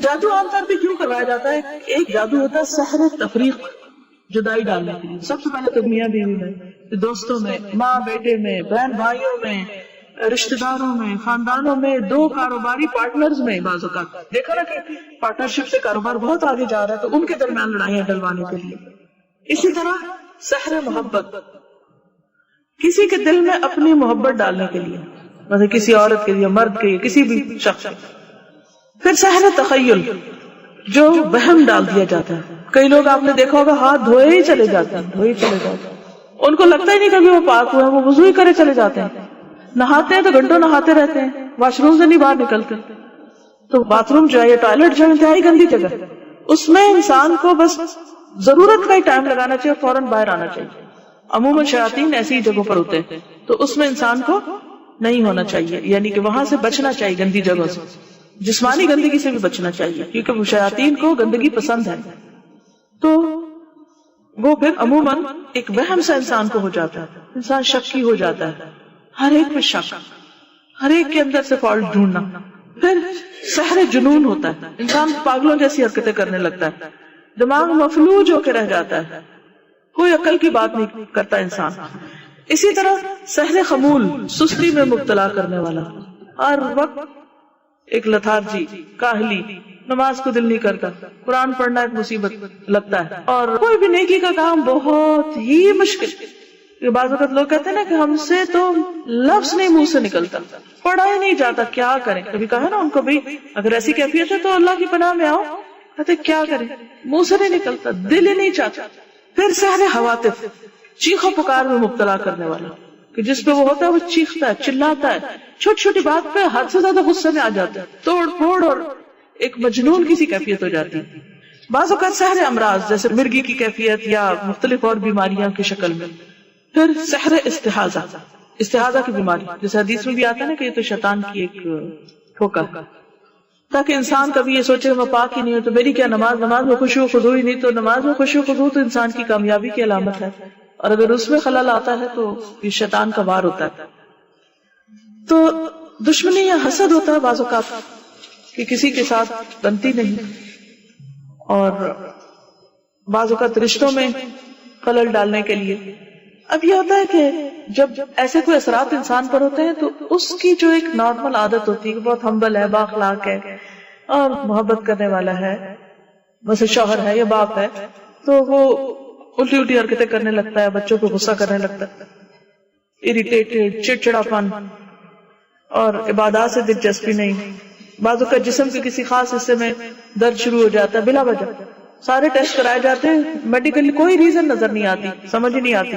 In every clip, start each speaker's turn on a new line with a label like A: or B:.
A: جادو عام طور پہ کیوں کروایا جاتا ہے؟ ایک جادو ہوتا ہے سحر تفریق، جدائی ڈالنے کے لیے. سب سے پہلے تو میاں بیوی میں، دوستوں میں، ماں بیٹے میں، بہن بھائیوں میں، رشتہ داروں میں، خاندانوں میں، دو کاروباری پارٹنرز میں. بعض اوقات دیکھا نا کہ پارٹنرشپ سے کاروبار بہت آگے جا رہا ہے تو ان کے درمیان لڑائیاں ڈلوانے کے لیے. اسی طرح سحر محبت، کسی کے دل میں اپنی محبت ڈالنے کے لیے، مثلا کسی عورت کے لیے، مرد کے لیے، کسی بھی شخص کے. پھر سحر تخیل، جو وہم ڈال دیا جاتا ہے. کئی لوگ آپ نے دیکھا ہوگا ہاتھ دھوئے ہی چلے جاتے ہیں، ان کو لگتا ہی نہیں کبھی وہ پاک ہوئے، وہ وضو ہی کرے چلے جاتے ہیں. نہاتے ہیں تو گھنٹوں نہاتے رہتے ہیں، واش روم سے نہیں باہر نکلتے. تو باتھ روم جو ہے یا ٹوائلٹ جو ہے انتہائی گندی جگہ، اس میں انسان کو بس ضرورت کا ہی ٹائم لگانا چاہیے اور فوراً باہر آنا چاہیے. عموماً شیاطین ایسی ہی جگہوں پر ہوتے ہیں تو اس میں انسان کو نہیں ہونا چاہیے، یعنی کہ وہاں سے بچنا چاہیے، گندی جگہوں سے، جسمانی گندگی سے بھی بچنا چاہیے کیونکہ وہ شیاطین کو گندگی پسند ہے. تو وہ پھر عموماً ایک وہم سے انسان کو ہو جاتا ہے، انسان شکی ہو جاتا ہے، ہر ایک پہ شک، ہر ایک کے اندر سے فالٹ ڈھونڈنا. پھر سحر جنون ہوتا ہے، انسان پاگلوں جیسی حرکتیں کرنے لگتا ہے، دماغ مفلوج ہو کے رہ جاتا ہے، کوئی عقل کی بات نہیں کرتا انسان. اسی طرح سحر خمول، سستی میں مبتلا کرنے والا، ہر وقت ایک لتھارجی، کاہلی، نماز کو دل نہیں کرتا، قرآن پڑھنا ایک مصیبت لگتا ہے، اور کوئی بھی نیکی کا کام بہت ہی مشکل. بعض وقت لوگ کہتے ہیں نا کہ ہم سے تو لفظ نہیں منہ سے نکلتا، پڑھا ہی نہیں جاتا، کیا کریں. کبھی کہا نا ان کو بھی اگر ایسی کیفیت ہے تو اللہ کی پناہ میں آؤ، کہتے کیا کریں، منہ سے نہیں نکلتا، دل ہی نہیں چاہتا. پھر سحر حواتف، چیخو پکار میں مبتلا کرنے والا، کہ جس پہ وہ ہوتا ہے وہ چیختا ہے، چلاتا ہے، چھوٹی چھوٹی بات پہ حد سے زیادہ غصے میں آ جاتا ہے، توڑ پھوڑ اور ایک مجنون کی سی کیفیت ہو جاتی ہے. بعض اوقات سحر امراض جیسے مرگی کی کیفیت یا مختلف اور بیماریاں کی شکل میں. پھر سحر استحاضہ کی بیماری، جیسے حدیث میں بھی آتا ہے نا کہ یہ تو شیطان کی ایک دھوکہ ہے، تاکہ انسان کبھی یہ سوچے میں پاک ہی نہیں ہوں تو میری کیا نماز میں خشوع و خضوع ہی نہیں. تو نماز میں خشوع و خضوع تو انسان کی کامیابی کی علامت ہے، اور اگر اس میں خلل آتا ہے تو یہ شیطان کا وار ہوتا ہے. تو دشمنی یا حسد ہوتا ہے بعض اوقات کہ کسی کے ساتھ بنتی نہیں، اور بعض اوقات رشتوں میں خلل ڈالنے کے لیے. اب یہ ہوتا ہے کہ جب ایسے کوئی اثرات انسان پر ہوتے ہیں تو اس کی جو ایک نارمل عادت ہوتی ہے کہ بہت ہمبل ہے، بااخلاق ہے اور محبت کرنے والا ہے، مثلا شوہر ہے یا باپ ہے، تو وہ الٹی الٹی حرکتیں کرنے لگتا ہے، بچوں کو غصہ کرنے لگتا ہے، اریٹیٹڈ، چڑچڑاپن، اور عبادات سے دلچسپی نہیں. بعض اوقات جسم کے کسی خاص حصے میں درد شروع ہو جاتا ہے بلا وجہ، سارے ٹیسٹ کرائے جاتے ہیں، میڈیکلی کوئی ریزن نظر نہیں آتی، سمجھ ہی نہیں آتی.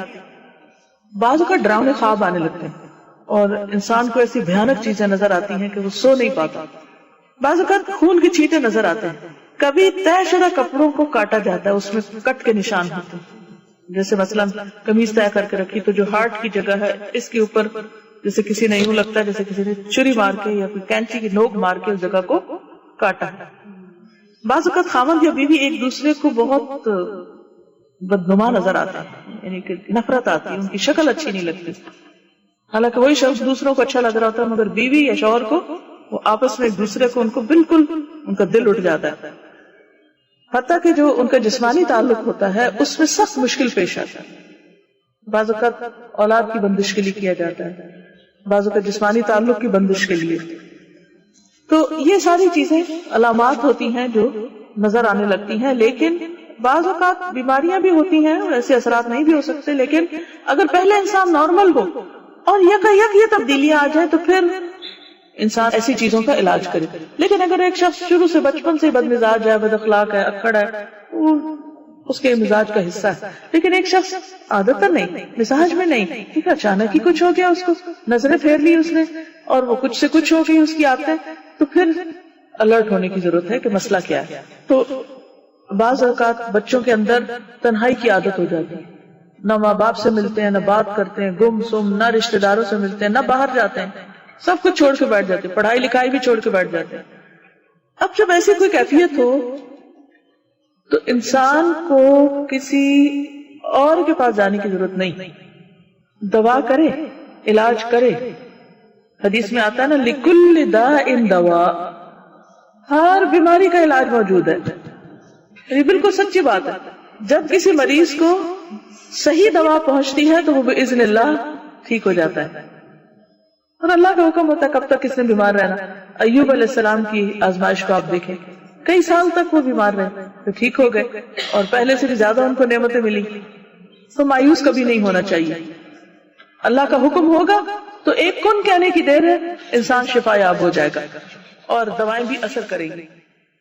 A: بعض اوقات ڈراؤنے خواب آنے لگتے ہیں اور انسان کو ایسی بھیانک چیزیں نظر آتی ہیں کہ وہ سو نہیں پاتا. بعض اوقات خون کی چھینٹیں نظر آتے ہیں. کبھی طے شدہ کپڑوں کو کاٹا جاتا ہے، اس میں کٹ کے نشان ہوتے ہیں، جیسے مثلا قمیض طے کر کے رکھی تو جو ہارٹ کی جگہ ہے اس کے اوپر جیسے کسی نے یوں لگتا ہے جیسے کسی نے چھری مار کے یا کوئی کینچی کی نوک مار کے اس جگہ کو کاٹا ہے. بعض اوقات خاوند یا بیوی ایک دوسرے کو بہت بدنما نظر آتے ہیں، یعنی کہ نفرت آتی ہے، ان کی شکل اچھی نہیں لگتی، حالانکہ وہی شخص دوسروں کو اچھا لگ رہا ہوتا ہے، مگر بیوی یا شوہر کو وہ آپس میں ایک دوسرے کو ان کو بالکل ان کا دل اٹھ جاتا ہے. حتیٰ کہ جو ان کا جسمانی تعلق ہوتا ہے اس میں سخت مشکل پیش آتا ہے. بعض اوقات اولاد کی بندش کے لیے کیا جاتا ہے، بعض اوقات جسمانی تعلق کی بندش کے لیے. تو یہ ساری چیزیں علامات ہوتی ہیں جو نظر آنے لگتی ہیں. لیکن بعض اوقات بیماریاں بھی ہوتی ہیں، ایسے اثرات نہیں بھی ہو سکتے، لیکن اگر پہلے انسان نارمل ہو اور یک یہ تبدیلیاں آ جائیں تو پھر انسان ایسی چیزوں کا علاج کرے. لیکن اگر ایک شخص شروع سے بچپن سے بد مزاج ہے، بد اخلاق ہے، اکڑ ہے، وہ اس کے مزاج کا حصہ ہے، لیکن ایک شخص عادتاً نہیں، مزاج میں نہیں، ٹھیک ہے، اچانک ہی کچھ ہو گیا، اس کو نظریں پھیر لی اس نے اور وہ کچھ سے کچھ ہو گئی اس کی عادتیں، تو پھر الرٹ ہونے کی ضرورت ہے کہ مسئلہ کیا ہے. تو بعض اوقات بچوں کے اندر تنہائی کی عادت ہو جاتی ہے، نہ ماں باپ سے ملتے ہیں، نہ بات کرتے ہیں، گم سم، نہ رشتہ داروں سے ملتے ہیں، نہ باہر جاتے ہیں، سب کچھ چھوڑ کے بیٹھ جاتے ہیں، پڑھائی لکھائی بھی چھوڑ کے بیٹھ جاتے ہیں. اب جب ایسی کوئی کیفیت ہو تو انسان کو کسی اور کے پاس جانے کی ضرورت نہیں، دوا کرے، علاج کرے. حدیث میں آتا ہے نا لِكُلِّ دَاءٍ دَوَاء، ہر بیماری کا علاج موجود ہے. یہ بالکل سچی بات ہے. جب کسی مریض کو صحیح دوا پہنچتی ہے تو وہ باذن اللہ ٹھیک ہو جاتا ہے. اور اللہ کا حکم ہوتا ہے کب تک اس نے بیمار رہنا. ایوب علیہ السلام کی آزمائش کو آپ دیکھیں, کئی سال تک وہ بیمار رہے تو ٹھیک ہو گئے, اور پہلے سے بھی زیادہ ان کو نعمتیں ملی. تو مایوس کبھی نہیں ہونا چاہیے. اللہ کا حکم ہوگا تو ایک کن کہنے کی دیر ہے, انسان شفا یاب ہو جائے گا اور دوائیں بھی اثر کریں گی.